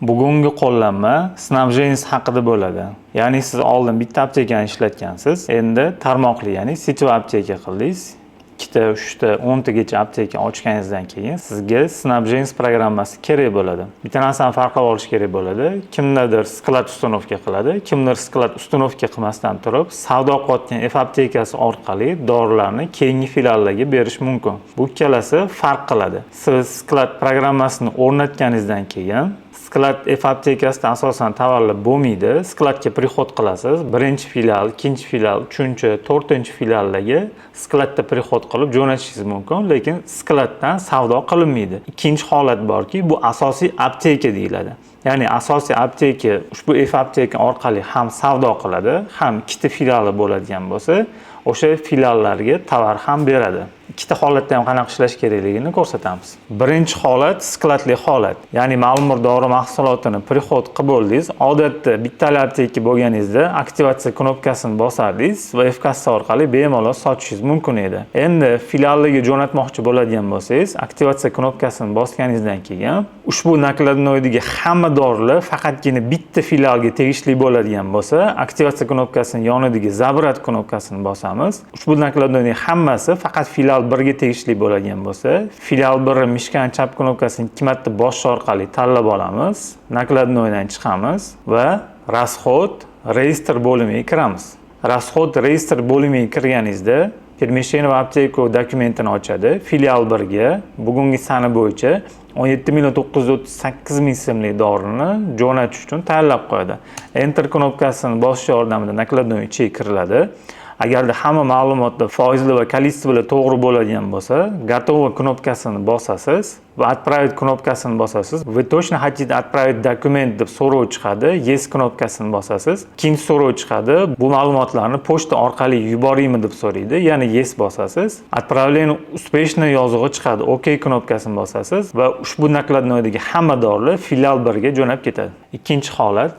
Bugungi qo'llanma snabjeniz haqida bo'ladi. Ya'ni siz oldin bitta aptekani ishlatgansiz, endi tarmoqli, ya'ni sitva apteka qildingiz. 2 3 10 gacha apteka ochganingizdan keyin sizga snabjeniz programmasi kerak bo'ladi. Bitta narsani farqlab olish kerak bo'ladi. Kimdadir sklad uстановка qiladi, kimdir sklad uстановка qilmasdan turib, savdo qilayotgan F aptekasi orqali dorilarni keyingi filiallarga berish mumkin. Bu ikkalasi farq qiladi. Siz sklad programmasini o'rnatganingizdan keyin sklad F aptekasida asosan tovarlar bo'lmaydi. Skladga prixod qilasiz. Birinchi filial, ikkinchi filial, uchinchi, to'rtinchi filiallarga skladda prixod qilib jo'natishingiz mumkin, lekin skladdan savdo qilinmaydi. Ikkinchi holat borki, bu asosiy apteka deyiladi. Ya'ni asosiy apteka ushbu F apteka orqali ham savdo qiladi, ham ikkita filiali bo'ladigan bo'lsa, o'sha filiallarga tovar ham beradi. Ikkita holatda ham qanaqa ishlash kerakligini ko'rsatamiz. Birinchi holat skladli holat. Ya'ni ma'lum bir dori mahsulotini prixod qilib bo'ldingiz. Odatda bittali apteka bo'lganingizda aktivatsiya knopkasini bosardingiz va F kassa orqali bemalol sotishingiz mumkin edi. Endi filiallarga jo'natmoqchi bo'ladigan bo'lsangiz, aktivatsiya knopkasini bosganingizdan keyin ushbu nakladnoydagi hamma dorilar faqatgina bitta filialga tegishli bo'ladigan bo'lsa, aktivatsiya knopkasining yonidagi zabrat knopkasini bosamiz. Ushbu nakladnoyning hammasi faqat filial 1 ga tegishli bo'ladigan bo'lsa, filial 1 mishkan chap knopkasini 2 marta bosish orqali tanlab olamiz, nakladnoydan chiqamiz va расход reyestr bo'limiga kiramiz. Расход reyestr bo'limiga kirganingizda перемещение va apteka dokumentini ochadi. Filial 1 ga bugungi sana bo'yicha 17.938 so'mlik dorini jo'natish uchun tayyorlab qo'yadi. Enter knopkasini bosish yordamida nakladnoy ichiga kiriladi. Agarda hamma ma'lumotlar foizli va kolичествоlar to'g'ri bo'ladigan bo'lsa, готово knopkasini bosasiz va отправить knopkasini bosasiz. Вы точно хотите отправить документ deb so'rov chiqadi. Yes knopkasini bosasiz. Ikkinchi so'rov chiqadi. Bu ma'lumotlarni pochta orqali yuboraymi deb so'raydi. Ya'ni yes bosasiz. Отправление успешно yozig'i chiqadi. OK knopkasini bosasiz va ushbu nakladnoydagi hamma dorilar filial 1 ga jo'nab ketadi. Ikkinchi holat,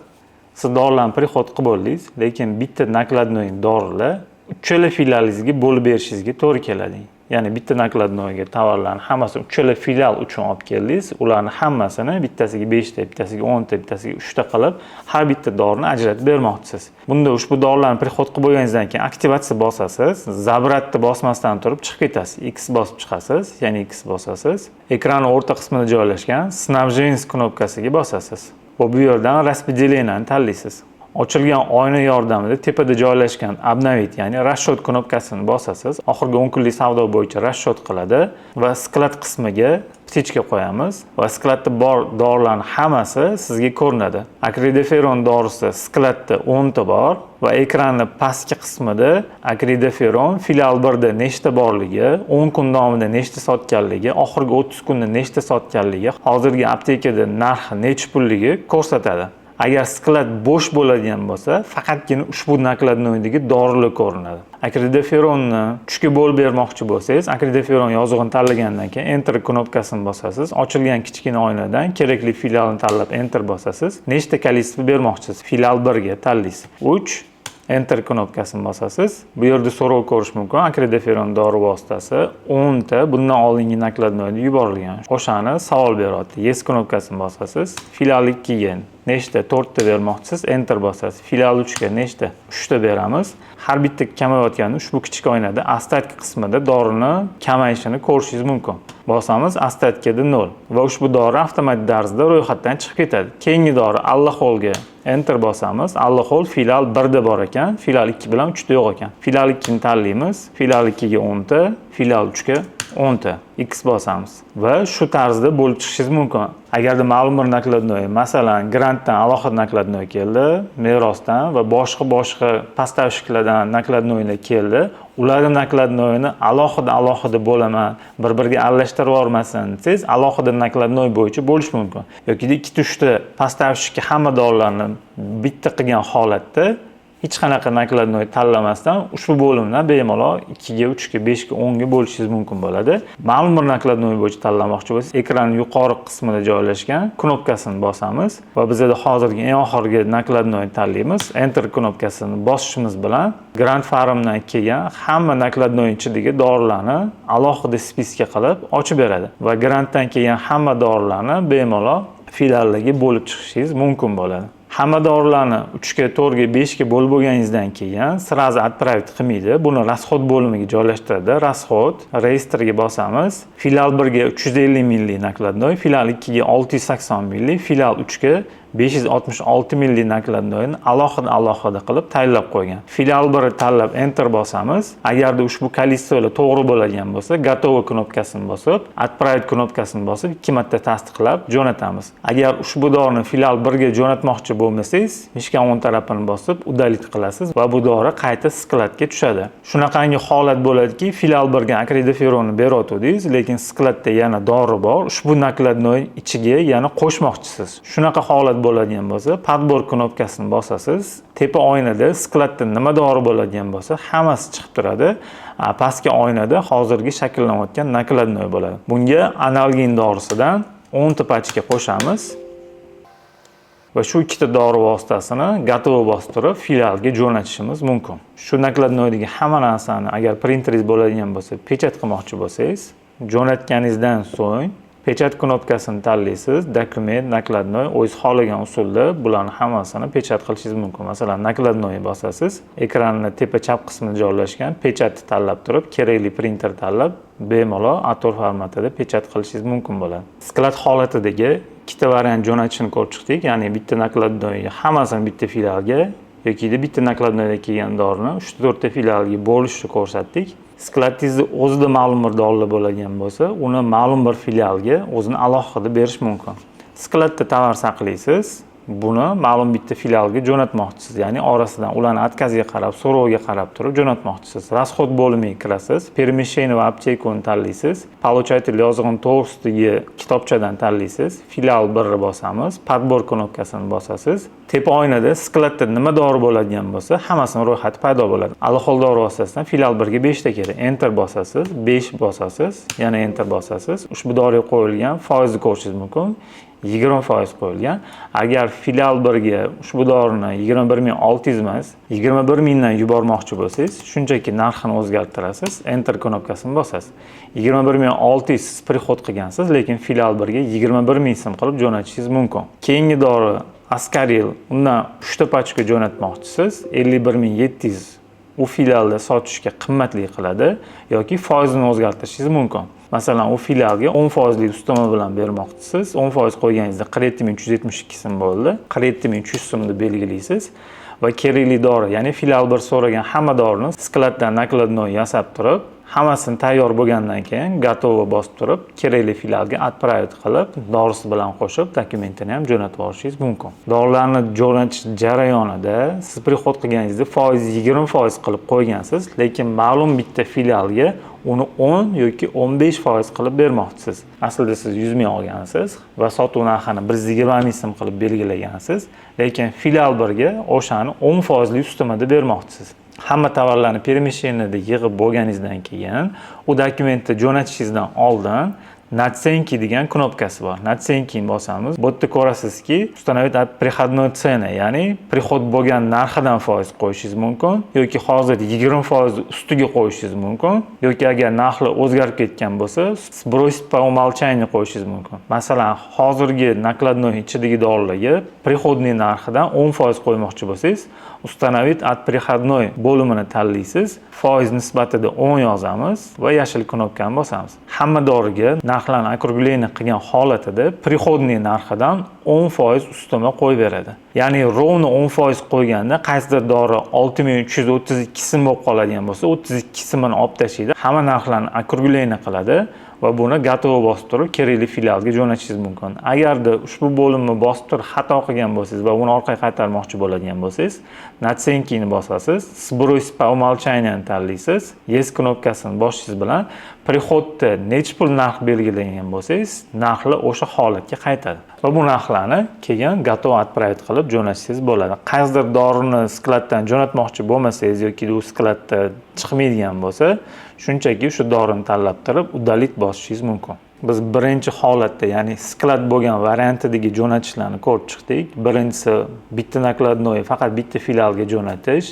siz dorilarni prixod qilib bo'ldingiz, lekin bitta nakladnoy dorilar uchala filialingizga bo'lib berishingizga to'g'ri keladi. Ya'ni bitta nakladnoyga tovarlarni hammasini uchala filial uchun olib keldingiz, ularni hammasini bittasiga 5 ta, bittasiga 10 ta, bittasiga 3 ta qilib har bitta dorini ajratib bermoqchisiz. Bunda ushbu dorilarni prixod qilib bo'lganingizdan keyin aktivatsiya bosasiz, zabratni bosmasdan turib chiqib ketasiz. X bosib chiqasiz, ya'ni X bosasiz. Ekranning o'rta qismida joylashgan snabjeniz knopkasiga bosasiz. Bu yerdan распределениeni tanlaysiz. Ochilgan oyna yordamida tepada joylashgan обновить, ya'ni расчет knopkasini bosasiz. Oxirgi 10 kunlik savdo bo'yicha расчет qiladi va sklad qismiga птичка qo'yamiz va skladda bor dorilarning hammasi sizga ko'rinadi. Akridoferon dorisi skladda 10 ta bor va ekranning pastki qismida akridoferon filial 1 da nechta borligi, 10 kun davomida nechta sotganligi, oxirgi 30 kunda nechta sotganligi, hozirgi aptekada narxi necha pulligi ko'rsatadi. Agar sklad bo'sh bo'ladigan bo'lsa, faqatgina ushbu nakladnoydagi dorilar ko'rinadi. Akridoferonni 3 ga bo'lib bermoqchi bo'lsangiz, akridoferon yozig'ini tanlagandan keyin enter knopkasini bosasiz. Ochilgan kichkina oynadan kerakli filialni tanlab enter bosasiz. Nechta kolичество bermoqchisiz? Filial 1 ga tanlaysiz. 3 enter knopkasini bosasiz. Bu yerda so'rov ko'rish mumkin. Akridoferon dori vositasi 10 ta bundan oldingi nakladnoyda yuborilgan. O'shani savol beryapti. Yes knopkasini bosasiz. Filial 2 ga nechta 4 ta bermoqchisiz, enter bosasiz. Filial 3 ga nechta 3 ta beramiz. Har bitta kamayotgani ushbu kichik oynada ostatki qismida dorini kamayishini ko'rishingiz mumkin. Bosamiz, ostatkada 0 va ushbu dori avtomatik tarzda ro'yxatdan chiqib ketadi. Keyingi dori Allahholga enter bosamiz. Allahol filial 1 da bor ekan, filial 2 bilan 3 da yo'q ekan. Filial 2 ni tanlaymiz. Filial 2 ga 10 ta, filial 3 ga 10 ta. X bosamiz va shu tarzda bo'lib chiqishingiz mumkin. Agarda ma'lum bir nakladnoy, masalan, grantdan alohida nakladnoy keldi, merosdan va boshqa поставщикlardan nakladnoylar keldi, ularning nakladnoyini alohida bo'laman, bir-biriga aralashtirib yormasin desangiz, alohida nakladnoy bo'yicha bo'lish mumkin. Yoki 2-3 ta поставщикka hamma dorilarni bitta qilgan holatda hech qanaqa nakladnoy tanlamasdan ushbu bo'limdan bemalol 2 ga, 3 ga, 5 ga, 10 ga bo'lishingiz mumkin bo'ladi. Ma'lum bir nakladnoy bo'yicha tanlamoqchi bo'lsangiz, ekranning yuqori qismida joylashgan knopkasini bosamiz va bizda hozirgi eng oxirgi nakladnoyni tanlaymiz. Enter knopkasini bosishimiz bilan Grand Farmdan kelgan hamma nakladnoy ichidagi dorilarni alohida spiska qilib ochib beradi va Granddan kelgan hamma dorilarni bemalol filiallarga bo'lib chiqishingiz mumkin bo'ladi. Hamma dorilarni 3 ga, 4 ga, 5 ga bo'lib bo'lganingizdan keyin sразу отправить qilmaydi. Buni расход bo'limiga joylashtiradi. Расход reyestrga bosamiz. Filial 1 ga 350 milli nakladnoy, filial 2 ga 680 milli, filial 3 ga 566 milli nakladnoyni alohida qilib tayinlab qo'ygan. Filial 1 tanlab enter bosamiz. Agarda ushbu kolичествоlar to'g'ri bo'ladigan bo'lsa, готово knopkasini bosib, отправить knopkasini bosib 2 marta tasdiqlab jo'natamiz. Agar ushbu dorini filial 1 ga jo'natmoqchi bo'lmasangiz, mishkan o'ng tarafini bosib удалить qilasiz va bu dori qayta skladga tushadi. Shunaqangi holat bo'ladiki, filial 1 ga akreditatsionni berayotdingiz, lekin skladda yana dori bor. Ushbu nakladnoy ichiga yana qo'shmoqchisiz. Shunaqa holat bo'ladigan bo'lsa, подбор knopkasini bosasiz. Tepa oynada skladda nima dori bo'ladigan bo'lsa, hammasi chiqib turadi. Pastki oynada hozirgi shakllanayotgan nakladnoy bo'ladi. Bunga analgin dorisidan 10 ta pachka qo'shamiz. Va shu ikkita dori vositasini готово bostirib filialga jo'natishimiz mumkin. Shu nakladnoydagi hamma narsani agar printeringiz bo'ladigan bo'lsa, pechat qilmoqchi bo'lsangiz, jo'natganingizdan so'ng pechat knopkasini tanlaysiz. Dokument, nakladnoy, o'zingiz xohlagan usulda bularni hammasini pechat qilishingiz mumkin. Masalan, nakladnoyni bosasiz, ekranning tepa chap qismida joylashgan pechatni tanlab turib, kerakli printer tanlab, bemalol A4 formatida pechat qilishingiz mumkin bo'ladi. Sklad holatidagi ikkita variant jo'natishni ko'rib chiqdik. Ya'ni bitta nakladnoyga hammasini bitta filialga yoki bitta nakladnoyda kelgan dorini 3-4 ta filialga bo'lishni ko'rsatdik. Skladingizda o'zida ma'lum bir dorilar bo'ladigan bo'lsa, uni ma'lum bir filialga o'zini alohida berish mumkin. Skladda tovar saqlaysiz, buni ma'lum bitta filialga jo'natmoqchisiz. Ya'ni orasidan ularning откazga qarab, so'roviga qarab turib jo'natmoqchisiz. Расход bo'limiga kirasiz, перемещение va аптекuni tanlaysiz. Получатель yozig'ini to'g'risidagi kitobchadan tanlaysiz. Filial 1ni bosamiz, подбор knopkasini bosasiz. Tepa oynada skladda nima dori bo'ladigan bo'lsa, hammasini ro'yxati paydo bo'ladi. Alhol dori vositasidan filial 1 ga 5 ta kerak. Enter bosasiz, 5 bosasiz, yana enter bosasiz. Ushbu doriga qo'yilgan foizni ko'rishingiz mumkin. 20% qo'yilgan. Agar filial 1 ga ushbu dorini 21600 emas, 21000 dan yubormoqchi bo'lsangiz, shunchaki narxini o'zgartirasiz, enter knopkasini bosasiz. 21600 siz prihod qilgansiz, lekin filial 1 ga 21000 so'm qilib jo'natishingiz mumkin. Keyingi dori Askaril, undan 3 ta pachka jo'natmoqchisiz, 51700 u filialda sotishga qimmatli qiladi yoki foizini o'zgartirishingiz mumkin. Masalan, u filialga 10% ustama bilan bermoqchisiz. 10% qo'yganingizda 47372 so'm bo'ldi. 47300 so'mni belgilaysiz va kerakli dori, ya'ni filial 1 so'ragan hamma dorini skladdan nakladnoy yasab turib, hammasini tayyor bo'lgandan keyin готово bosib turib, kerakli filialga отправить qilib, dorisi bilan qo'shib dokumentini ham jo'natib yuborishingiz mumkin. Dorilarni jo'natish jarayonida siz prihod qilganingizda foiz 20% qilib qo'ygansiz, lekin ma'lum bitta filialga uni 10 yoki 15% qilib bermoqchisiz. Aslida siz 100 ming olgansiz va sotuv narxini 120 ming so'm qilib belgilagansiz, lekin filial 1 ga o'shani 10% ustamada bermoqchisiz. Hamma tovarlarni перемещениеda yig'ib bo'lganingizdan keyin u dokumentni jo'natishingizdan oldin Natsenki degan knopkasi bor. Natsenkini bosamiz. Bu yerda ko'rasizki, установить приходной цены, ya'ni prihod bo'lgan narxidan foiz qo'yishingiz mumkin yoki hozir 20% ustiga qo'yishingiz mumkin yoki agar narxlar o'zgarib ketgan bo'lsa, сбросить по умолчанию qo'yishingiz mumkin. Masalan, hozirgi nakladnoy ichidagi dorilarga prihodniy narxidan 10% qo'ymoqchi bo'lsangiz, установить от приходной bo'limini tanlaysiz. Foiz nisbatida 10 yozamiz va yashil knopkani bosamiz. Hamma doriga narxlarni округление qilgan holatida prihodniy narxidan 10% ustama qo'yib beradi. Ya'ni ровно 10% qo'yganda qaysidir dori 6332 so'm bo'lib qoladigan bo'lsa, 32 so'mini olib tashlaydi. Hamma narxlarni округление qiladi va buni готово bosib turib kerakli filialga jo'natishingiz mumkin. Agarda ushbu bo'limni bosib turib xato qilgan bo'lsangiz va uni orqaga qaytarmoqchi bo'ladigan bo'lsangiz, Natsenkini bosasiz, сбросить по умолчанию tanlaysiz, yes knopkasini bosishingiz bilan prihodda necha pul narx belgilangan bo'lsangiz, narxlar o'sha holatga qaytadi. Va bu narxlarni keyin готово отправить qilib jo'natishingiz bo'ladi. Qaysidir dorini skladdan jo'natmoqchi bo'lmasangiz yoki u skladda chiqmaydigan bo'lsa, shunchaki shu dorini tanlab turib, удалить bosishingiz mumkin. Biz birinchi holatda, ya'ni sklad bo'lgan variantidagi jo'natishlarni ko'rib chiqdik. Birinchisi bitta nakladnoy faqat bitta filialga jo'natish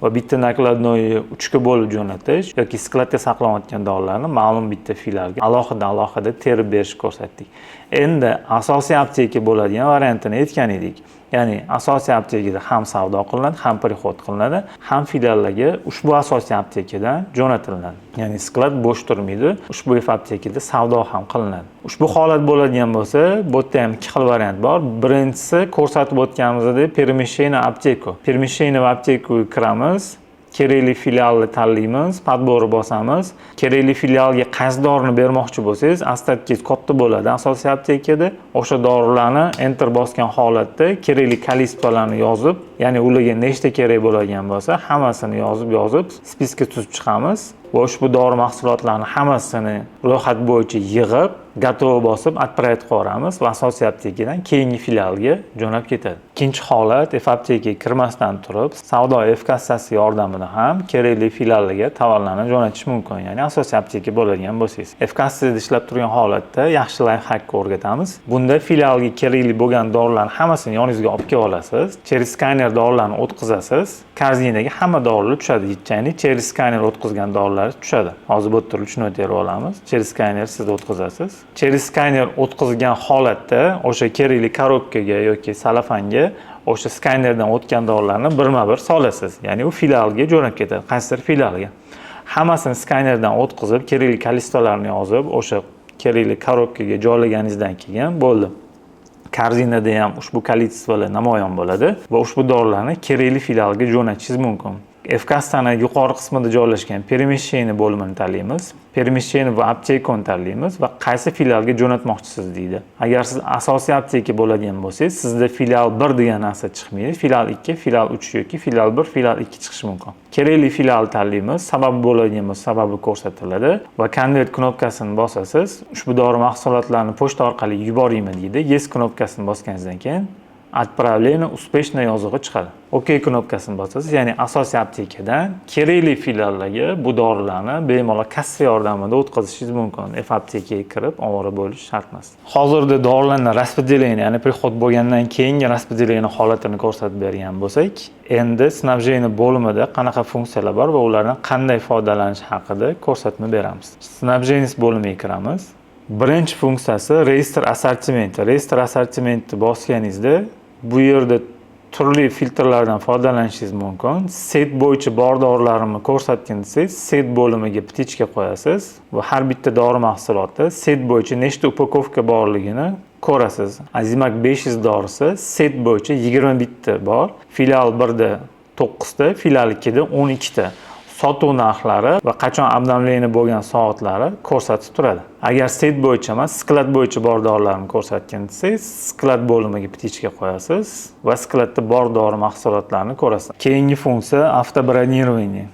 va bitta nakladnoyni 3 ga bo'lib jo'natish yoki skladda saqlanayotgan dorilarni ma'lum bitta filialga alohida terib berish ko'rsatdik. Endi asosiy apteka bo'ladigan variantini aytgan edik. Ya'ni asosiy aptekada ham savdo qilinadi, ham prixod qilinadi, ham filiallarga ushbu asosiy aptekadan jo'natiladi. Ya'ni sklad bo'sh turmaydi. Ushbu aptekada savdo ham qilinadi. Ushbu holat bo'ladigan bo'lsa, bu yerda ham ikki xil variant bor. Birinchisi ko'rsatib o'tganimizdek перемещение apteka. Перемещение aptekaga kiramiz. Kerakli filialni tanlaymiz, podborni bosamiz. Kerakli filialga qaysi dorini bermoqchi bo'lsangiz, ostatkingiz katta bo'ladi asosiy aptekada. O'sha dorilarni enter bosgan holatda kerakli kolичествоlarni yozib, ya'ni ularga nechta kerak bo'ladigan bo'lsa, hammasini yozib spiska tuzib chiqamiz. Va ushbu dori mahsulotlarni hammasini ro'yxat bo'yicha yig'ib, gatovo bosib, отправить qilamiz va asosiy aptekadan keyingi filialga jo'nab ketadi. Ikkinchi holat, aptekaga kirmasdan turib, savdo kassasi yordamida ham kerakli filiallarga tovarlarni jo'natish mumkin. Ya'ni asosiy apteka bo'ladigan bo'lsangiz. Kassada ishlab turgan holatda yaxshi lifehackni o'rgatamiz. Bunda filialga kerakli bo'lgan dorilarni hammasini yoningizga olib kelib olasiz. Через skaner dorilarni o'tkazasiz. Korзинаga hamma dorilar tushadi. Ya'ni через skaner o'tkazgan dorilar tushadi. Hozir bu yerda uchun o'tib olamiz. Через skaner siz o'tkazasiz. Через skaner o'tkazgan holatda o'sha kerakli korobkaga yoki salafanga o'sha skanerdan o'tgan dorilarni birma-bir solasiz. Ya'ni u filialga jo'nab ketadi, qaysidir filialga. Hammasini skanerdan o'tkazib, kerakli kolичествоlarni yozib, o'sha kerakli korobkaga joylaganingizdan keyin bo'ldi. Korzinada ham ushbu kolичествоlar namoyon bo'ladi va ushbu dorilarni kerakli filialga jo'natishingiz mumkin. F-kassani yuqori qismida joylashgan перемещение bo'limini tanlaymiz. Перемещение va aptekani tanlaymiz va qaysi filialga jo'natmoqchisiz deydi. Agar siz asosiy apteka bo'ladigan bo'lsangiz, sizda filial 1 degan narsa chiqmaydi. Filial 2, filial 3 yoki filial 1, filial 2 chiqishi mumkin. Kerakli filial tanlaymiz, sababi bo'ladigan bo'lsa, sababi ko'rsatiladi va convert knopkasini bosasiz. Ushbu dori mahsulotlarni pochta orqali yuboraymi deydi. Yes knopkasini bosganingizdan keyin Отправление успешно yozig'i chiqadi. OK knopkasini bosasiz, ya'ni asosiy aptekadan kerakli filiallarga bu dorilarni bemalol kassa yordamida o'tkazishingiz mumkin. F-aptekaga kirib, ovora bo'lish shart emas. Hozirda dorilarning распределение, ya'ni prixod bo'lgandan keyingi распределение holatini ko'rsatib bergan bo'lsak, endi снабжение bo'limida qanaqa funksiyalar bor va ulardan qanday foydalanish haqida ko'rsatma beramiz. Снабжение bo'limiga kiramiz. Birinchi funksiyasi reestr assortimenti. Reestr assortimenti bosganingizda bu yerda turli filtrlardan foydalanishingiz mumkin. Set bo'yicha bor dorilarimni ko'rsatgan desangiz, set bo'limiga ptichka qo'yasiz va har bitta dori mahsuloti set bo'yicha nechta upakovka borligini ko'rasiz. Azimak 500 dorisi set bo'yicha 20 ta bor. Filial 1da 9 ta, filial 2da 12 ta. Sotuv narxlari va qachon обновление bo'lgan soatlari ko'rsatib turadi. Agar set bo'yicha emas, sklad bo'yicha bor dorilarni ko'rsatgan desangiz, sklad bo'limiga ptichka qo'yasiz va skladda bor dori mahsulotlarni ko'rasiz. Keyingi funksiya avtobronирование.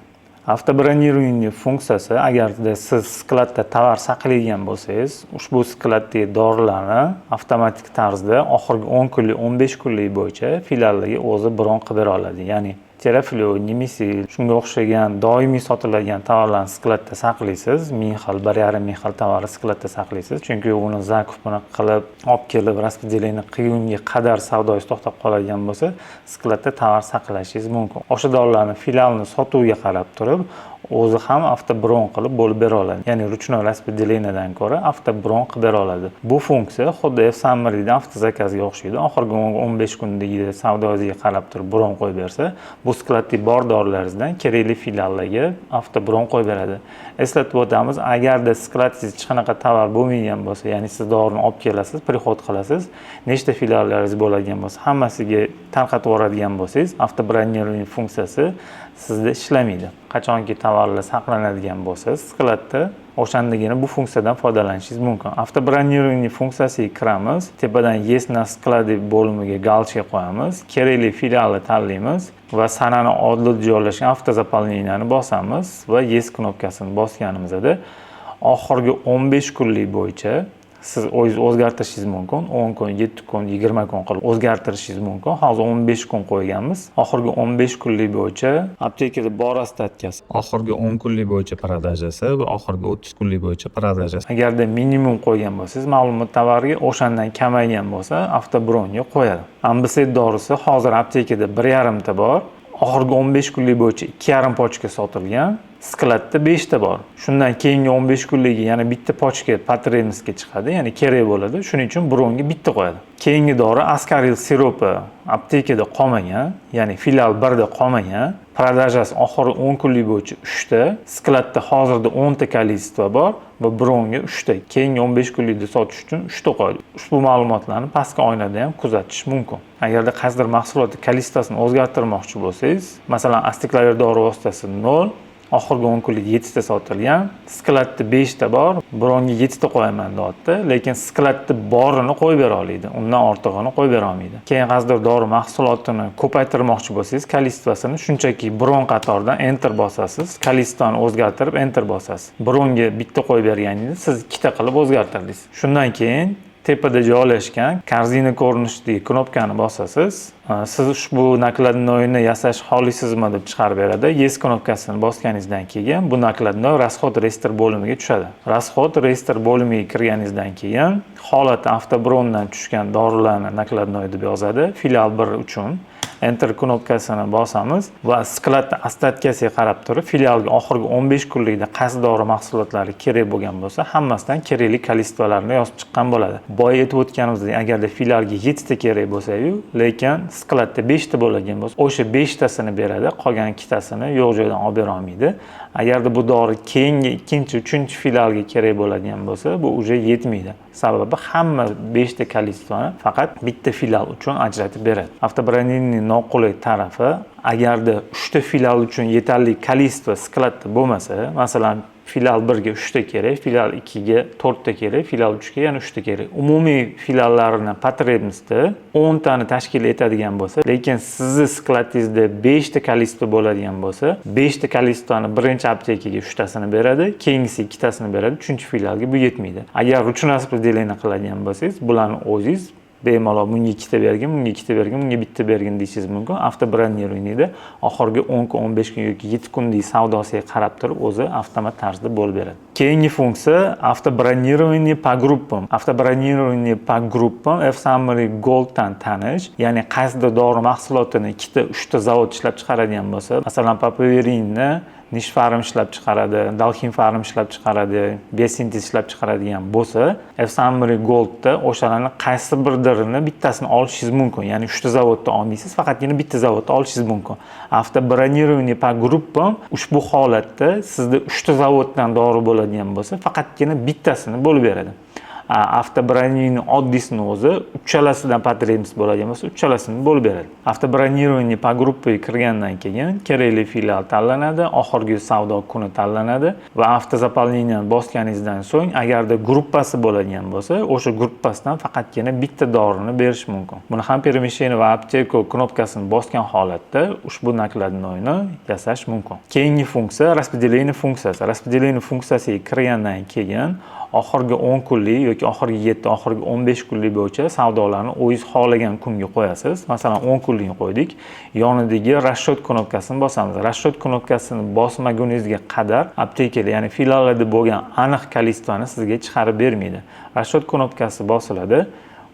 Avtobronирование funksiyasi, agarda siz skladda tovar saqlaydigan bo'lsangiz, ushbu skladdagi dorilarni avtomatik tarzda oxirgi 10 kunlik, 15 kunlik bo'yicha filiallarga o'zi bron qilib bera oladi. Ya'ni Teraflo, Nemesil, shunga o'xshagan doimiy sotiladigan tovarlarni skladda saqlaysiz. 1000 xil, 1,5 ming xil tovarni skladda saqlaysiz. Chunki uni zakupini qilib, olib kelib, распределение qilgunga qadar savdoyingiz to'xtab qoladigan bo'lsa, skladda tovar saqlashingiz mumkin. O'sha dorilarni filialni sotuvga qarab turib, o'zi ham avtobron qilib bo'lib bera oladi. Ya'ni ruchnoy распределениеdan ko'ra avtobron qilib bera oladi. Bu funksiya xuddi F-Summary avtozakazga o'xshaydi. Oxirgi 15 kundagi savdoyingizga qarab turib bron qo'yib bersa, bu skladda bor dorilaringizdan kerakli filiallarga avtobron qo'yib beradi. Eslatib o'tamiz, agarda skladingiz hech qanaqa tovar bo'lmaydigan bo'lsa, ya'ni siz dorini olib kelasiz, prixod qilasiz, nechta filiallaringiz bo'ladigan bo'lsa, hammasiga tarqatib yuboradigan bo'lsangiz, avtobronирование funksiyasi sizda ishlamaydi. Qachonki tovarlar saqlanadigan bo'lsa, skladda o'shandagina bu funksiyadan foydalanishingiz mumkin. Avtobronирование funksiyasiga kiramiz. Tepadan Yes na skladi bo'limiga galchka qo'yamiz. Kerakli filialni tanlaymiz va sanani oddiy joylashgan avtozaполнениeni bosamiz va Yes knopkasini bosganimizda oxirgi 15 kunlik bo'yicha siz o'zingiz o'zgartirishingiz mumkin. 10 kun, 7 kun, 20 kun qilib o'zgartirishingiz mumkin. Hozir 15 kun qo'yganmiz. Oxirgi 15 kunlik bo'yicha aptekada bor statkasi, oxirgi 10 kunlik bo'yicha продажasi va oxirgi 30 kunlik bo'yicha продажasi. Agarda minimum qo'ygan bo'lsangiz, ma'lumot tovarga o'shandan kamaygan bo'lsa, avtobronga qo'yadi. Ambiset dorisi hozir aptekada 1,5 ta bor. Oxirgi 15 kunlik bo'yicha 2,5 pochka sotilgan. skladda 5 ta bor. Shundan keyingi 15 kunligi yana bitta pochka Patremisga chiqadi, ya'ni kerak bo'ladi. Shuning uchun bronga bitta qo'yadi. Keyingi dori Askaril siropi aptekada qolmagan, ya'ni filial 1 da qolmagan. Prodajasi oxirgi 10 kunlik bo'yicha 3 ta, skladda hozirda 10 ta kolичество bor va bronga 3 ta. Keyingi 15 kunlikda sotish uchun 3 ta qo'ydi. Ushbu ma'lumotlarni pastki oynada ham kuzatish mumkin. Agarda qaysidir mahsulotning kolичествосini o'zgartirmoqchi bo'lsangiz, masalan, astiklavir dori vositasi 0, oxirgi 10 kunlik 7 ta sotilgan, skladda 5 ta bor, bronga 7 ta qo'yaman deyapti, lekin skladda borini qo'yib bera oladi, undan ortig'ini qo'yib bera olmaydi. Keyin qaysidir dori mahsulotini ko'paytirmoqchi bo'lsangiz, kolичествосini shunchaki bron qatoridan enter bosasiz, kolичествосini o'zgartirib enter bosasiz. Bronga bitta qo'yib berganingizni siz ikkita qilib o'zgartirdingiz. Shundan keyin tepada joylashgan korзина ko'rinishidagi knopkani bosasiz. Siz ushbu nakladnoyni yasash xohlaysizmi deb chiqarib beradi. Yes knopkasini bosganingizdan keyin bu nakladnoy расход reyestr bo'limiga tushadi. Расход reyestr bo'limiga kirganingizdan keyin holati avtobrondan tushgan dorilarni nakladnoy deb yozadi. Filial 1 uchun enter knopkasini bosamiz va skladda ostatkasiga qarab turib, filialga oxirgi 15 kunlikda qaysi dori mahsulotlari kerak bo'lgan bo'lsa, hammasidan kerakli kolичествоlarni yozib chiqqan bo'ladi. Boya aytib o'tganimizdek, agarda filialga 7 ta kerak bo'lsa-yu, lekin skladda 5 ta bo'lgan bo'lsa, o'sha 5 tasini beradi, qolgan 2 tasini yo'q joydan olib bera olmaydi. Agarda bu dori keyingi 2-3 filialga kerak bo'ladigan bo'lsa, bu уже yetmaydi. Sababi hamma 5 ta kolичествоni faqat bitta filial uchun ajratib beradi. Avtobronning noqulay tarafi, agarda 3 ta filial uchun yetarli kolичество skladda bo'lmasa, masalan, filial 1 ga 3 ta kerak, filial 2 ga 4 ta kerak, filial 3 ga yana 3 ta kerak. Umumiy filiallarni Patremisda 10 tani tashkil etadigan bo'lsa, lekin sizni skladingizda 5 ta kolичество bo'ladigan bo'lsa, 5 ta kolичествоni birinchi aptekaga 3 tasini beradi, keyingisi 2 tasini beradi, 3-filialga bu yetmaydi. Agar ruchnoy распределение qiladigan bo'lsangiz, bularni o'zingiz bemalol bunga 2 ta bergin, bunga 2 ta bergin, bunga bitta bergin deyishingiz mumkin. Avtobronирование oxirgi 10 kun, 15 kun yoki 7 kunlik savdosiga qarab turib o'zi avtomat tarzda bo'lib beradi. Keyingi funksiya avtobronирование по группам. Avtobronирование по группам F-Summary Golddan tanish, ya'ni qaysidir dori mahsulotini 2 ta, 3 ta zavod ishlab chiqaradigan bo'lsa, masalan, Papaverinni Nish Farm ishlab chiqaradi, Dalhin Farm ishlab chiqaradi, Biosintez ishlab chiqaradigan bo'lsa, F-Summary Goldda o'shalarni qaysi birlarini bittasini olishingiz mumkin. Ya'ni 3 ta zavodda olmaysiz, faqatgina bitta zavodda olishingiz mumkin. Avtobronирование по группам ushbu holatda sizda 3 ta zavoddan dori bo'ladigan bo'lsa, faqatgina bittasini bo'lib beradi. Avtobronирование oddiysini o'zi uchalasidan Patremis bo'ladigan bo'lsa, uchalasini bo'lib beradi. Avtobronирование по группаga kirgandan keyin kerakli filial tanlanadi, oxirgi savdo kuni tanlanadi va avtozaполнениeni bosganingizdan so'ng agarda gruppasi bo'ladigan bo'lsa, o'sha gruppasidan faqatgina bitta dorini berish mumkin. Buni ham перемещение va apteka knopkasini bosgan holatda ushbu nakladnoyni yasash mumkin. Keyingi funksiya распределение funksiyasi. Распределение funksiyasiga kirgandan keyin oxirgi 10 kunlik yoki oxirgi 7, oxirgi 15 kunlik bo'yicha savdolarni o'zingiz xohlagan kunga qo'yasiz. Masalan, 10 kunlikni qo'ydik. Yonidagi расчет knopkasini bosamiz. Расчет knopkasini bosmaguningizga qadar aptekada, ya'ni filiallarda bo'lgan aniq kolичествоni sizga chiqarib bermaydi. Расчет knopkasi bosiladi.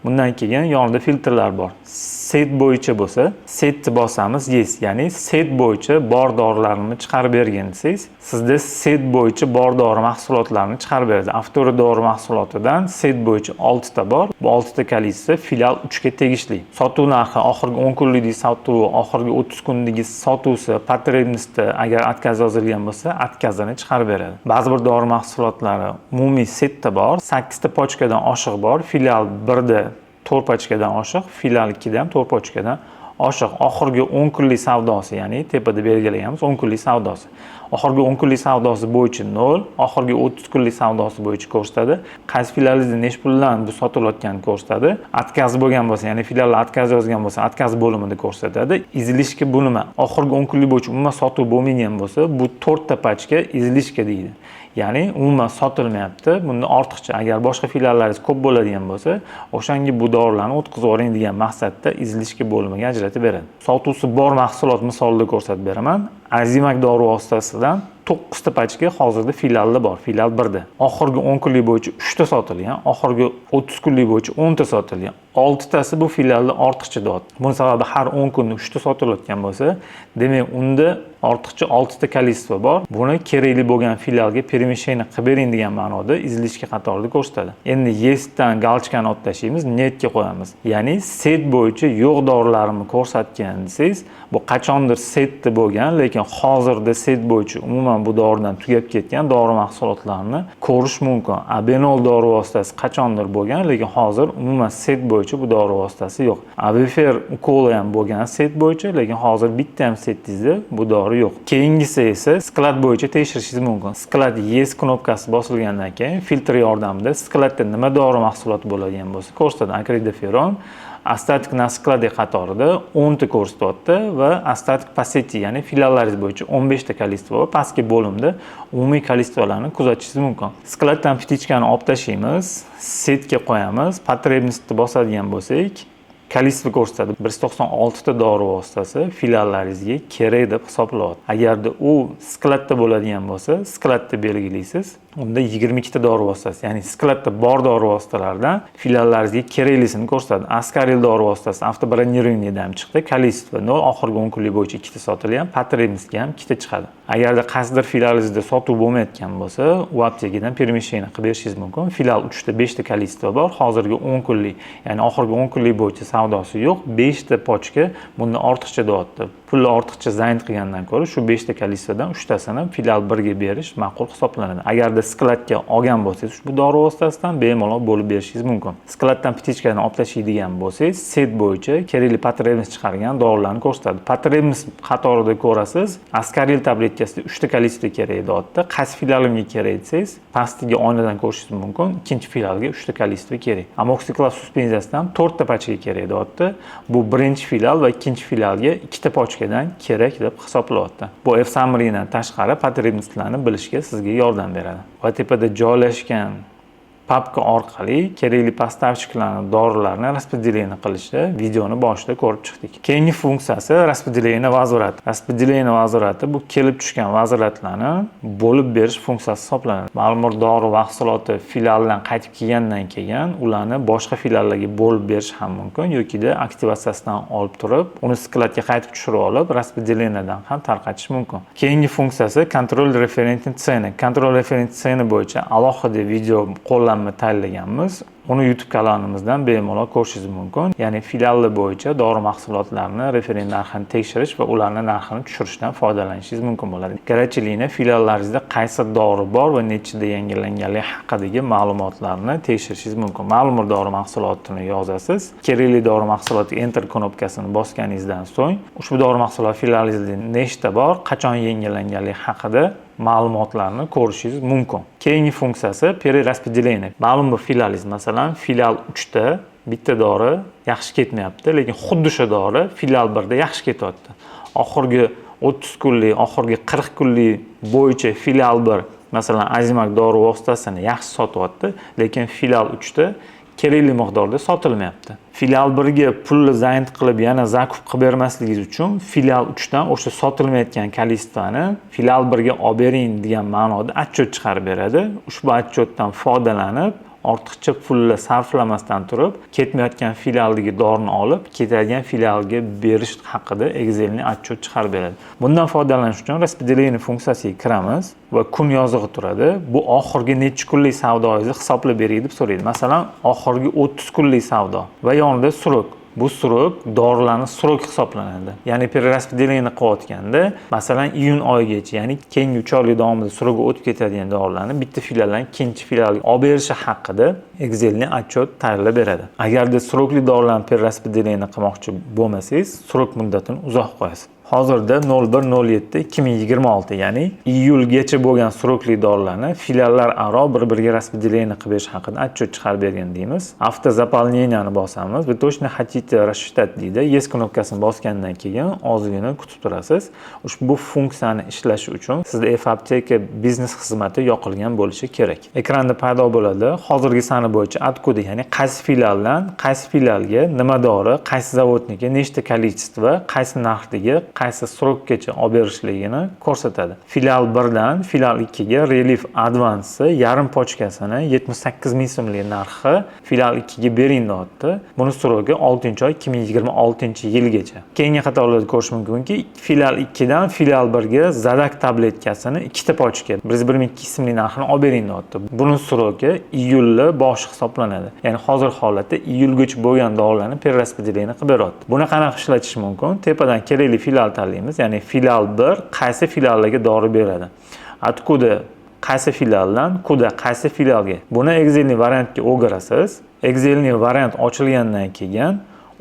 Bundan keyin yonida filtrlar bor. Set bo'yicha bo'lsa, setni bosamiz, yes, ya'ni set bo'yicha bor dorilarni chiqarib bergin desangiz, sizda set bo'yicha bor dori mahsulotlarini chiqarib beradi. Avtori dori mahsulotidan set bo'yicha 6 ta bor. Bu 6 ta kolичество filial 3 ga tegishli. Sotuv narxi oxirgi 10 kunlik sotuvi, oxirgi 30 kunlik sotuvsi Patremisda agar отказ yozilgan bo'lsa, откazini chiqarib beradi. Ba'zi bir dori mahsulotlari umumiy setda bor, 8 ta pochkadan oshiq bor, filial 1 da 4 pochkadan oshiq, filial 2 da ham 4 pochkadan oshiq. Oxirgi 10 kunlik savdosi, ya'ni tepada belgilaganmiz 10 kunlik savdosi. Oxirgi 10 kunlik savdosi bo'yicha 0, oxirgi 30 kunlik savdosi bo'yicha ko'rsatadi. Qaysi filialingizda nech puldan bu sotilayotganini ko'rsatadi. Отказ bo'lgan bo'lsa, ya'ni filiallar отказ yozgan bo'lsa, отказ bo'limida ko'rsatadi. Izlishka bu nima? Oxirgi 10 kunlik bo'yicha umuman sotuv bo'lmagan bo'lsa, bu 4 ta pachka izlishka deydi. Ya'ni umuman sotilmayapti. Bunda ortiqcha agar boshqa filiallaringiz ko'p bo'ladigan bo'lsa, o'shanga bu dorilarni o'tkazib yuboring degan maqsadda izlishka bo'limiga ajratib beradi. Sotuvsi bor mahsulot misolida ko'rsatib beraman. Arzimak dori vositasidan 9 ta pachka hozirda filialda bor, filial 1da. Oxirgi 10 kunlik bo'yicha 3 ta sotilgan, oxirgi 30 kunlik bo'yicha 10 ta sotilgan. 6 tasi bu filialda ortiqcha deyapti. Buning sababi har 10 kunda 3 ta sotilayotgan bo'lsa, demak unda ortiqcha 6 ta kolичество bor. Buni kerakli bo'lgan filialga перемещение qilib bering degan ma'noda izlishga qatorida ko'rsatadi. Endi yesdan galchkani olib tashlaymiz, netga qo'yamiz. Ya'ni set bo'yicha yo'q dorilarimni ko'rsatgan desangiz, bu qachondir setda bo'lgan, lekin hozirda set bo'yicha umuman bu doridan tugab ketgan dori mahsulotlarini ko'rish mumkin. Abenol dori vositasi qachondir bo'lgan, lekin hozir umuman set bo'yicha bu dori vositasi yo'q. Abifer ukoli ham bo'lgan set bo'yicha, lekin hozir bitta ham setingizda bu dori yo'q. Keyingisi esa sklad bo'yicha tekshirishingiz mumkin. Sklad yes knopkasi bosilgandan keyin filtr yordamida skladda nima dori mahsuloti bo'ladigan bo'lsa ko'rsatadi. Akridoferon astatik na skladi qatorida 10 ta ko'rsatyapti va astatik paseti, ya'ni filiallaringiz bo'yicha 15 ta kolичество va pastki bo'limda umumiy kolичествоlarni kuzatishingiz mumkin. Skladdan pitichkani olib tashlaymiz, setga qo'yamiz, потребностьni bosadigan bo'lsak, kolичество ko'rsatadi. 196 ta dori vositasi filiallaringizga kerak deb hisoblanadi. Agarda u skladda bo'ladigan bo'lsa, skladda belgilaysiz. Unda 22 ta dori vositasi, ya'ni skladda bor dori vositalaridan filiallaringizga keraklisini ko'rsatadi. Askaril dori vositasi avtobronированиеdan ham chiqdi. Kolичество 0, oxirgi 10 kunlik bo'yicha 2 ta sotilgan, потребностьga ham 2 ta chiqadi. Agarda qaysidir filialingizda sotuv bo'lmayotgan bo'lsa, u aptekadan перемещение qilib berishingiz mumkin. Filial 3 ta 5 ta kolичество bor. Hozirgi 10 kunlik, ya'ni oxirgi 10 kunlik bo'yicha savdosi yo'q. 5 ta pochka bunda ortiqcha deyapti. Pulni ortiqcha zayn qilgandan ko'ra shu 5 ta kolичествоdan 3 tasini filial 1ga berish ma'qul hisoblanadi. Agarda skladga olgan bo'lsangiz, ushbu dori vositasidan bemalol bo'lib berishingiz mumkin. Skladdan pitichkani olib tashlaydigan bo'lsangiz, set bo'yicha kerakli потребность chiqargan dorilarni ko'rsatadi. Потребность qatorida ko'rasiz, askaril tabletkasida 3 ta kolичество kerak deyapti. Qaysi filialimga kerak desangiz, pastiga oynadan ko'rishingiz mumkin. Ikkinchi filialga 3 ta kolичество kerak. Amoxiklav suspenziyasidan 4 ta pachka kerak deyapti. Bu birinchi filial va ikkinchi filialga 2 ta pochkadan kerak deb hisoblanadi. Bu F-Summary-dan tashqari потребностьlarni bilishga sizga yordam beradi. Va tepada joylashgan papka orqali kerakli поставщикlarni dorilarni распределение qilishda videoni boshida ko'rib chiqdik. Keyingi funksiyasi распределение возврата. Распределение возврата bu kelib tushgan vazratlarni bo'lib berish funksiyasi hisoblanadi. Ma'lum bir dori mahsuloti filialdan qaytib kelgandan keyin ularni boshqa filiallarga bo'lib berish ham mumkin yoki-da aktivatsiyasidan olib turib, uni skladga qaytib tushirib olib, распределениеdan ham tarqatish mumkin. Keyingi funksiyasi kontrol referentni tseni. Kontrol referentni tseni bo'yicha alohida video qo'llanma tayyorlaganmiz. Uni YouTube kanalimizdan bemalol ko'rishingiz mumkin. Ya'ni filiallar bo'yicha dori mahsulotlarini referent narxini tekshirish va ularning narxini tushirishdan foydalanishingiz mumkin bo'ladi. Kerakchilikni filiallaringizda qaysi dori bor va nechida yangilanganligi haqidagi ma'lumotlarni tekshirishingiz mumkin. Ma'lum bir dori mahsulotini yozasiz. Kerakli dori mahsuloti enter knopkasini bosganingizdan so'ng ushbu dori mahsulot filialingizda nechta bor, qachon yangilanganligi haqida ma'lumotlarni ko'rishingiz mumkin. Keyingi funksiyasi перераспределение. Ma'lum bir filialingiz, masalan, filial 3 ta bitta dori yaxshi ketmayapti, lekin xuddi o'sha dori filial 1 da yaxshi ketyapti. Oxirgi 30 kunlik, oxirgi 40 kunlik bo'yicha filial 1, masalan, Azimak dori vositasini yaxshi sotyapti, lekin filial 3 da kerakli miqdorda sotilmayapti. Filial 1ga pulni zayn qilib yana zakup qilib bermasligingiz uchun filial 3 dan o'sha sotilmayotgan kolичествоni filial 1ga olib bering degan ma'noda отчет chiqarib beradi. Ushbu отчетdan foydalanib, ortiqcha pulni sarflamasdan turib, ketmayotgan filialdagi dorini olib, ketadigan filialga berish haqida Excel'ni отчет chiqarib beradi. Bundan foydalanish uchun распределение funksiyasiga kiramiz va kun yozig'i turadi. Bu oxirgi necha kunlik savdoingizni hisoblab bering deb so'raydi. Masalan, oxirgi 30 kunlik savdo va yonida srok. Bu srok dorilarning srok hisoblanadi. Ya'ni перераспределение qilayotganda, masalan, iyun oyigacha, ya'ni keyingi 3 oylik davomida srokga o'tib ketadigan dorilarni bitta filialdan ikkinchi filialga olib berishi haqida Excel'ni отчет tayyorlab beradi. Agarda srokli dorilarni перераспределение qilmoqchi bo'lmasangiz, srok muddatini uzoq qo'yasiz. Hozirda 01.07.2026, ya'ni iyulgacha bo'lgan srokli dorilarni filiallar aro bir-biriga распределение qilib berish haqida отчет chiqarib bergan deymiz. Автозаполнениeni bosamiz va точно хотите рассчитать deydi. Yes knopkasini bosgandan keyin ozgina kutib turasiz. Ushbu funksiyani ishlashi uchun sizda F-Apteka biznes xizmati yoqilgan bo'lishi kerak. Ekranda paydo bo'ladi. Hozirgi sana bo'yicha откуда, ya'ni qaysi filialdan qaysi filialga nima dori, qaysi zavodniki, nechta kolичество, qaysi narxdagi, qaysi srokgacha olib berishligini ko'rsatadi. Filial 1 dan filial 2 ga Relief Advance yarim pochkasini 78 ming so'mlik narxi filial 2 ga bering deyapti. Buni sroki 6-oy 2026-yilgacha. Keyingi qatorlarda ko'rish mumkinki, filial 2 dan filial 1 ga Zadak tabletkasini 2 pochka 122 so'mlik narxini olib bering deyapti. Buni sroki iyulda boshi hisoblanadi. Ya'ni hozir holatda iyulgacha bo'lgan dorilarni perraspределение qilib beryapti. Buni qanaqa ishlatish mumkin? Tepadan kerakli filial tanlaymiz. Ya'ni filial 1 qaysi filiallarga dori beradi? Atkuda qaysi filialdan, kuda qaysi filialga. Buni Excel'ni variantga o'girasiz. Excel'ni variant ochilgandan keyin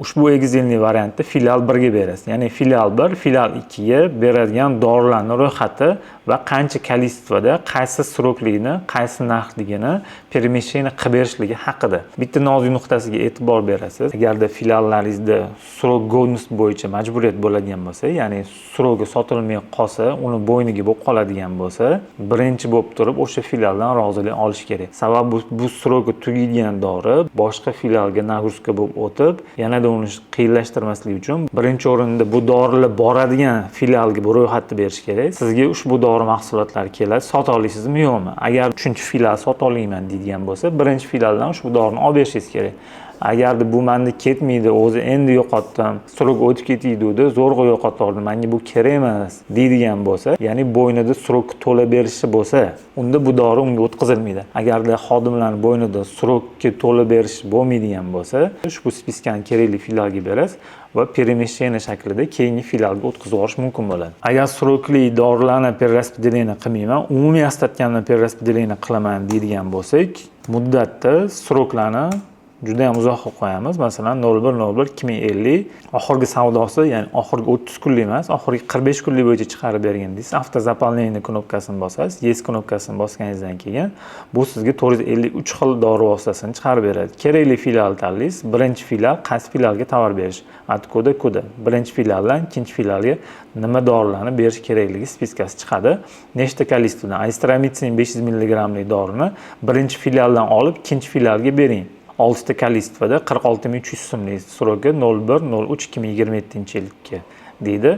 ushbu Excel'ni variantda filial 1 ga berasiz. Ya'ni filial 1, filial 2 ga beradigan dorilarning ro'yxati va qancha kolичествоda qaysi srokligini, qaysi narxligini peremeshchение qilib berishligi haqida bitta nozik nuqtasiga e'tibor berasiz. Agarda filiallaringizda srok godnost bo'yicha majburiyat bo'ladigan bo'lsa, ya'ni srogi sotilmay qolsa, uni bo'yniga bo'lib qoladigan bo'lsa, birinchi bo'lib turib o'sha filialdan rozilik olish kerak. Sababi bu srogi tugagan dori boshqa filialga nagruska bo'lib o'tib, yanada uni qiyinlashtirmaslik uchun birinchi o'rinda bu dorilar boradigan filialga bu ro'yxatni berish kerak. Sizga ushbu dori mahsulotlari keladi, sota olasizmi yo'qmi? Agar 3-filial sota olmayman deydigan bo'lsa, birinchi filialdan ushbu dorini olib berishingiz kerak. Agarda bu menda ketmaydi, o'zi endi yo'qotdim, srok o'tib ketdi, zo'rg'a yo'qotdim, menga bu kerak emas deydigan bo'lsa, ya'ni bo'ynida srok to'la berishi bo'lsa, unda bu dori unga o'tkazilmaydi. Agarda xodimlarning bo'ynida srokka to'la berish bo'lmaydigan bo'lsa, ushbu spiskani kerakli filialga berasiz va peremeshchение shaklida keyingi filialga o'tkazib yuborish mumkin bo'ladi. Agar srokli dorilarni perraspределение qilmayman, umumiy ostatganni perraspределение qilaman deydigan bo'lsak, muddatda sroklarni juda ham uzoq qo'yamiz. Masalan, 01/01/2050 oxirgi savdosi, ya'ni oxirgi 30 kunlik emas, oxirgi 45 kunlik bo'yicha chiqarib bergan deysiz. Avtozaполнение knopkasini bosasiz. Yes knopkasini bosganingizdan keyin bu sizga 453 xil dori vositasini chiqarib beradi. Kerakli filial tanlaysiz. Birinchi filial qaysi filialga tovar berish? Atkuda kuda. Birinchi filialdan ikkinchi filialga nima dorilarni berish kerakligi spiskasi chiqadi. Nechta kolичествоdan Azithromycin 500 mg lik dorini birinchi filialdan olib ikkinchi filialga bering. 6 ta kolичествоda 46300 so'mlik sroki 01/03/2027-yilga deydi.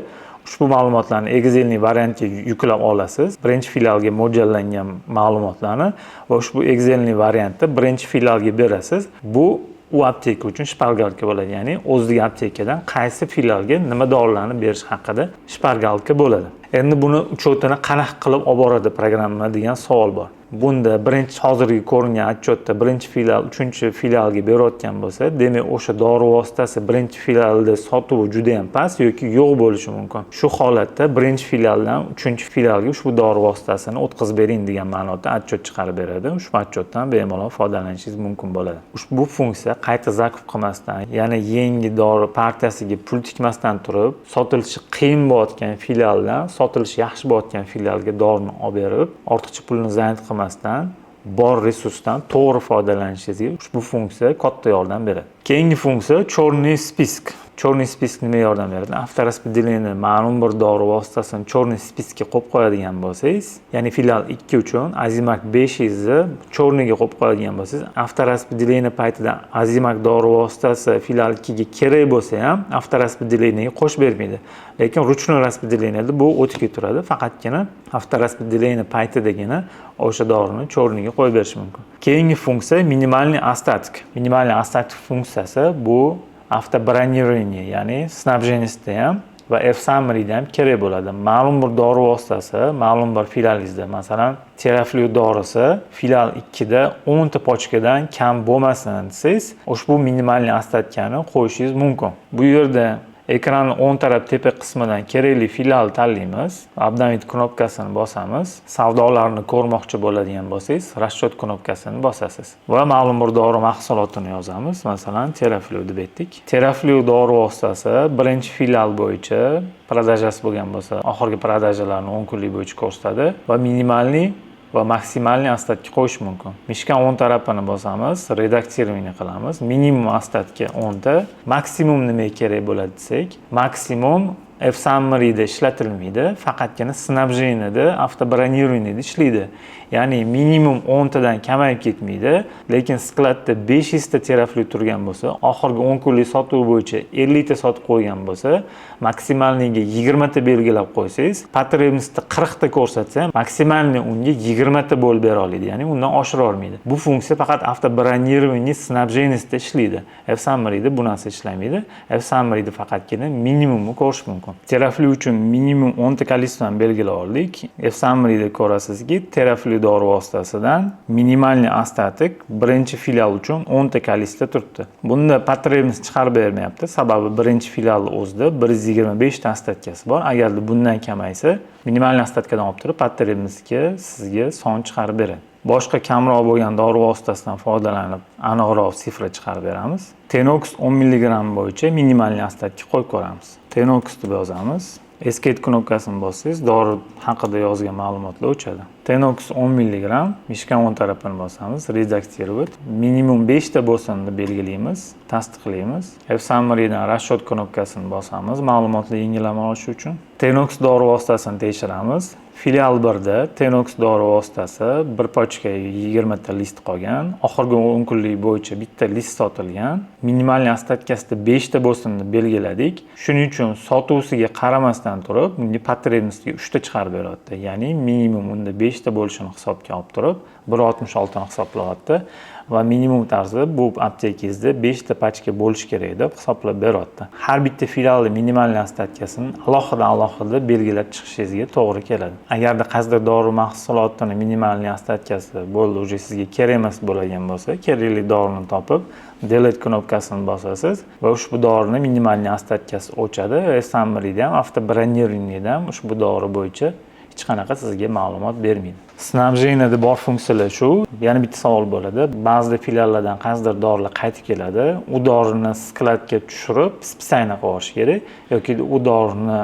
Ushbu ma'lumotlarni Excel'ni variantga yuklab olasiz. Birinchi filialga mo'ljallangan ma'lumotlarni va ushbu Excel'ni variantda birinchi filialga berasiz. Bu u apteka uchun shpargalka bo'ladi. Ya'ni o'zidagi aptekadan qaysi filialga nima dorilarni berish haqida shpargalka bo'ladi. Endi buni uchotini qanaqa qilib olib boradi programma degan savol bor. Bunda birinchi hozirgi ko'ringan отчетda birinchi filial 3-filialga berayotgan bo'lsa, demak o'sha dori vositasi birinchi filialda sotuvi juda ham past yoki yo'q bo'lishi mumkin. Shu holatda birinchi filialdan 3-filialga ushbu dori vositasini o'tkazib bering degan ma'noda отчет chiqarib beradi. Ushbu отчетdan bemalol foydalanishingiz mumkin bo'ladi. Ushbu funksiya qayta zakup qilmasdan, ya'ni yangi dori partiyasiga pul tikmasdan turib, sotilishi qiyin bo'layotgan filialdan sotilishi yaxshi bo'layotgan filialga dorini olib berib, ortiqcha pulni zayin qilmasdan bor resursdan to'g'ri foydalanishingizga ushbu funksiya katta yordam beradi. Keyingi funksiya Черный список. Черный список nima yordam beradi? Avtoraspределение ma'lum bir dori vositasini Черный спискga qo'yib qo'yadigan bo'lsangiz, ya'ni filial 2 uchun Azimak 500 ni Черныйga qo'yib qo'yadigan bo'lsangiz, avtoraspределение paytida Azimak dori vositasi filial 2 ga kerak bo'lsa ham avtoraspределениеga qo'shib bermaydi. Lekin ruchnoy распределениеda bu o'tib keturadi. Faqatgina avtoraspределение paytidagina o'sha dorini Черныйga qo'yib berish mumkin. Keyingi funksiya minimalniy остаток. Minimalniy остаток funksiyasi bu avtobronирование, ya'ni снабжениясida ham va F-Summary'da ham kerak bo'ladi. Ma'lum bir dori vositasi, ma'lum bir filialingizda, masalan, Teraflu dorisi filial 2 da 10 ta pochkadan kam bo'lmasin desangiz, ushbu minimalniy остаткani qo'yishingiz mumkin. Bu yerda ekranning o'ng taraf tepa qismidan kerakli filial tanlaymiz. Обновить knopkasini bosamiz. Savdolarni ko'rmoqchi bo'ladigan bo'lsangiz, расчет knopkasini bosasiz. Va ma'lum bir dori mahsulotini yozamiz. Masalan, Teraflu deb aytdik. Teraflu dori vositasi birinchi filial bo'yicha продажasi bo'lgan bo'lsa, oxirgi продажаlarni 10 kunlik bo'yicha ko'rsatadi va minimalniy va maksimalniy остатки qo'yish mumkin. Mishkan o'ng tarafini bosamiz, redaktirование qilamiz. Minimum остатки 10 ta, maksimum nima kerak bo'ladi desak, maksimum F-Summary'da ishlatilmaydi, faqatgina Snapgen'da avtobronirованiyda ishlaydi. Ya'ni minimum 10 tadan kamayib ketmaydi, lekin skladda 500 ta teraflyut turgan bo'lsa, oxirgi 10 kunlik sotuv bo'yicha 50 ta sotib qo'ygan bo'lsa, maksimalniga 20 ta belgilab qo'ysangiz, potrебностьni 40 ta ko'rsatsa, maksimalni unga 20 ta bo'lib bera oladi, ya'ni undan oshira olmaydi. Bu funksiya faqat avtobronирование Snapgen'da ishlaydi. F-Summary'da bu narsa ishlamaydi. F-Summary'da faqatgina minimumni ko'rish mumkin. Teraflyut uchun minimum 10 ta kolesiyani belgilab oldik. F-Summary'da ko'rasizki, teraflyut dori vositasidan minimalniy ostatik birinchi filial uchun 10 ta kolesiyada turibdi. Bunda potrебность chiqarib bermayapti, sababi birinchi filial o'zida 125 ta ostatkasi bor. Agarda bundan kamaysa, minimalniy ostatkadan olib turib, potrебностьga sizga son chiqarib beradi. Boshqa kamroq bo'lgan dori vositasidan foydalanib, aniqroq sifra chiqarib beramiz. Tenox 10 mg bo'yicha minimalniy ostatka qo'yib ko'ramiz. Tenox deb yozamiz. Escape knopkasini bossangiz, dori haqida yozgan ma'lumotlar o'chadi. Tenox 10 mg, mishkan o'ng tarafini bosamiz, redaktировать. Minimum 5 ta bo'lsin deb belgilaymiz, tasdiqlaymiz. F-Summary'dan расчет knopkasini bosamiz, ma'lumotlar yengillama olish uchun. Tenox dori vositasini tekshiramiz. Filial 1da Tenox dori vositasi bir pochka 20 ta list qolgan. Oxirgi 10 kunlik bo'yicha bitta list sotilgan. Minimalniy ostatkasida 5 ta bo'lsin deb belgiladik. Shuning uchun sotuvsiga qaramasdan turib, bunga potrебностьga 3 ta chiqarib beryapti. Ya'ni minimum unda 5 ta bo'lishini hisobga olib turib, 1.66 ni hisoblayapti va minimum tarzda bu aptekangizda 5 ta pachka bo'lishi kerak deb hisoblab beryapti. Har bitta filialda minimalniy ostatkasini alohida belgilab chiqishingizga to'g'ri keladi. Agarda qaysidir dori mahsulotini minimalniy ostatkasi bo'ldi, uje sizga kerak emas bo'lgan bo'lsa, kerakli dorini topib, delete knopkasini bosasiz va ushbu dorini minimalniy ostatkasi o'chadi. F-Summary'da ham, avtobronirованiyda ham ushbu dori bo'yicha hech qanaqa sizga ma'lumot bermaydi. Snapgen'da bor funksiyalar shu. Yana bitta savol bo'ladi. Ba'zi filiallardan qaysidir dorilar qaytib keladi. U dorini skladga tushirib, spisayna qo'yish kerak yoki u dorini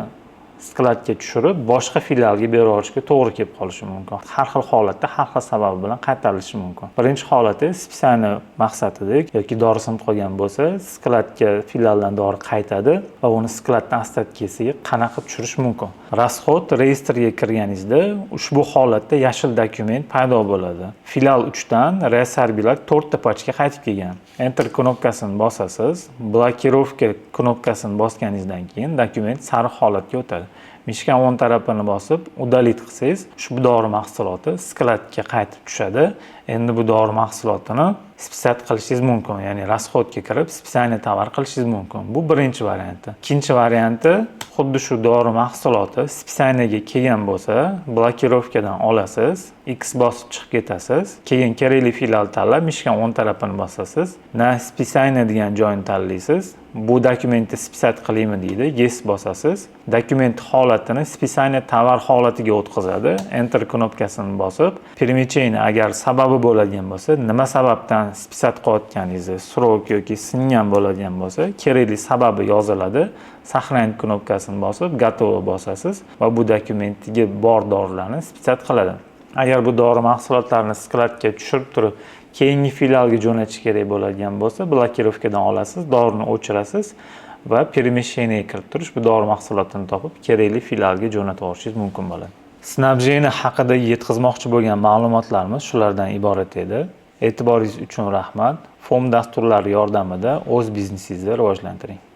skladga tushirib, boshqa filialga berib yuborishga to'g'ri kelib qolishi mumkin. Har xil holatda, har xil sabab bilan qaytarilishi mumkin. Birinchi holati spisayna maqsadida yoki dori sinib qolgan bo'lsa, skladga filialdan dori qaytadi va uni skladdan ostatkasiga qanaqa tushirish mumkin. Расход reyestrga kirganingizda ushbu holatda yashil dokument paydo bo'ladi. Filial 3 dan resarbiylar 4 ta pachka qaytib kelgan. Enter knopkasini bosasiz, blokirovka knopkasini bosganingizdan keyin dokument sariq holatga o'tadi. Mishkan o'ng tarafini bosib, удалить qilsangiz, ushbu dori mahsuloti skladga qaytib tushadi. Endi bu dori mahsulotini spisat qilishingiz mumkin, ya'ni расходga kirib, spisayna tovar qilishingiz mumkin. Bu birinchi varianti. Ikkinchi varianti, xuddi shu dori mahsuloti spisaynaga kelgan bo'lsa, blokirovkadan olasiz, X bosib chiqib ketasiz, keyin kerakli filial tanlab, mishkan o'ng tarafini bosasiz, na spisayna degan joyini tanlaysiz. Bu dokumentni spisat qilaymi deydi, yes bosasiz. Dokument holatini spisayna tovar holatiga o'tkazadi. Enter knopkasini bosib, перемещение agar sababi bo'ladigan bo'lsa, nima sababdan spisat qilayotganingizni, srok yoki singan bo'ladigan bo'lsa, kerakli sababi yoziladi. Сохранить knopkasini bosib, готово bosasiz va bu dokumentga bor dorilarni spisat qiladi. Agar bu dori mahsulotlarini skladga tushirib turib, keyingi filialga jo'natish kerak bo'ladigan bo'lsa, blokirovkadan olasiz, dorini o'chirasiz va перемещение kirib turish bu dori mahsulotini topib, kerakli filialga jo'natib yuborishingiz mumkin bo'ladi. Snapgen haqida yetkazmoqchi bo'lgan ma'lumotlarimiz shulardan iborat edi. E'tiboringiz uchun rahmat. FOM dasturlari yordamida o'z biznesingizni rivojlantiring.